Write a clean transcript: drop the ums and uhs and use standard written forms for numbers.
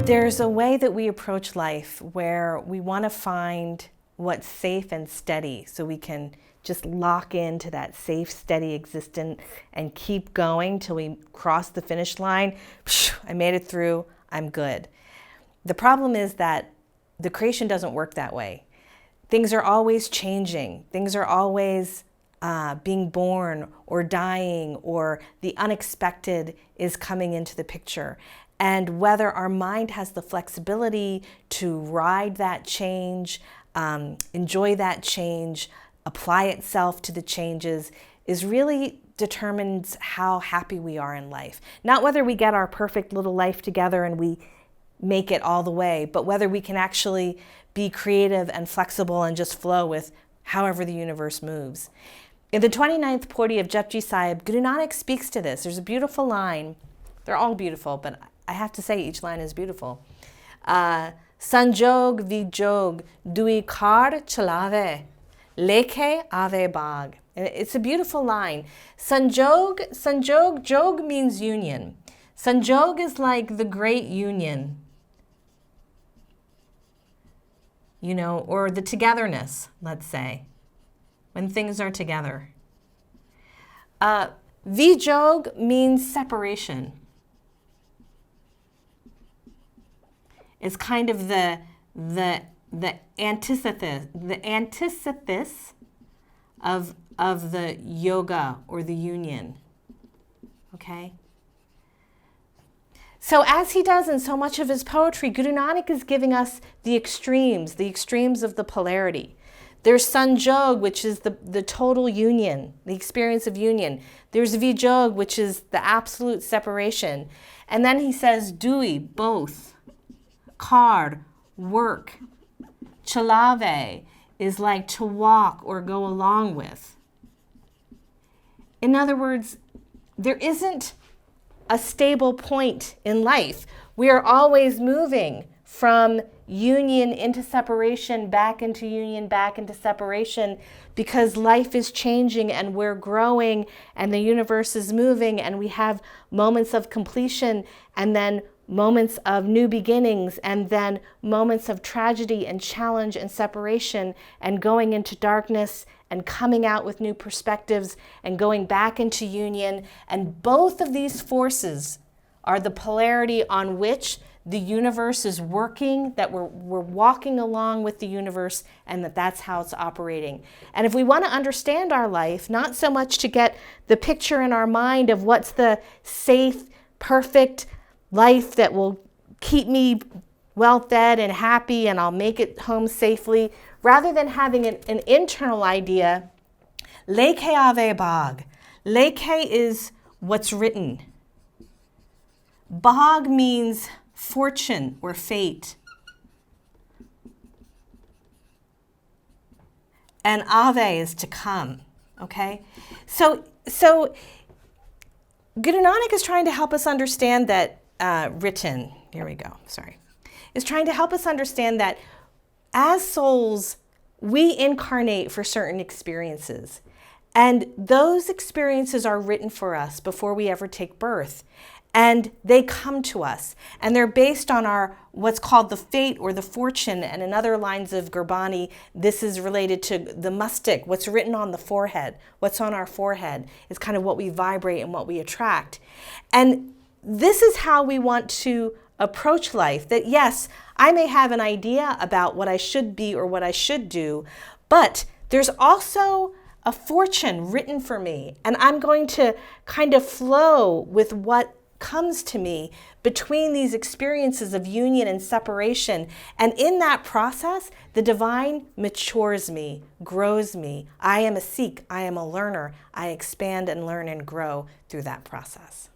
There's a way that we approach life where we want to find what's safe and steady so we can just lock into that safe, steady existence and keep going till we cross the finish line. I made it through, I'm good. The problem is that the creation doesn't work that way. Things are always changing. Things are always being born or dying, or the unexpected is coming into the picture. And whether our mind has the flexibility to ride that change, enjoy that change, apply itself to the changes, is really determines how happy we are in life. Not whether we get our perfect little life together and we make it all the way, but whether we can actually be creative and flexible and just flow with however the universe moves. In the 29th Pauri of Japji Sahib, Guru Nanak speaks to this. There's a beautiful line. They're all beautiful, but I have to say each line is beautiful. Sanjog vijog dui kar chalave, lekhe ave bag. And it's a beautiful line. Sanjog, jog means union. Sanjog is like the great union, you know, or the togetherness, let's say, when things are together. Vijog means separation. It's kind of the antithesis of the yoga or the union. Okay? So as he does in so much of his poetry, Guru Nanak is giving us the extremes of the polarity. There's sanjog, which is the total union, the experience of union. There's vijog, which is the absolute separation. And then he says dui, both. Kar, work. Chalave is like to walk or go along with. In other words, there isn't a stable point in life. We are always moving from union into separation, back into union, back into separation, because life is changing and we're growing and the universe is moving and we have moments of completion and then moments of new beginnings and then moments of tragedy and challenge and separation and going into darkness and coming out with new perspectives and going back into union. And both of these forces are the polarity on which the universe is working, that we're walking along with the universe, and that's how it's operating. And if we want to understand our life, not so much to get the picture in our mind of what's the safe, perfect life that will keep me well fed and happy and I'll make it home safely, rather than having an internal idea, lekhe ave bag. Lekhe is what's written. Bag means fortune or fate. And ave is to come, okay? So Guru Nanak is trying to help us understand that is trying to help us understand that as souls, we incarnate for certain experiences. And those experiences are written for us before we ever take birth. And they come to us. And they're based on our what's called the fate or the fortune. And in other lines of Gurbani, this is related to the mustik, what's written on the forehead. What's on our forehead is kind of what we vibrate and what we attract. And this is how we want to approach life, that yes, I may have an idea about what I should be or what I should do, but there's also a fortune written for me, and I'm going to kind of flow with what comes to me between these experiences of union and separation. And in that process, the divine matures me, grows me. I am a Sikh, I am a learner. I expand and learn and grow through that process.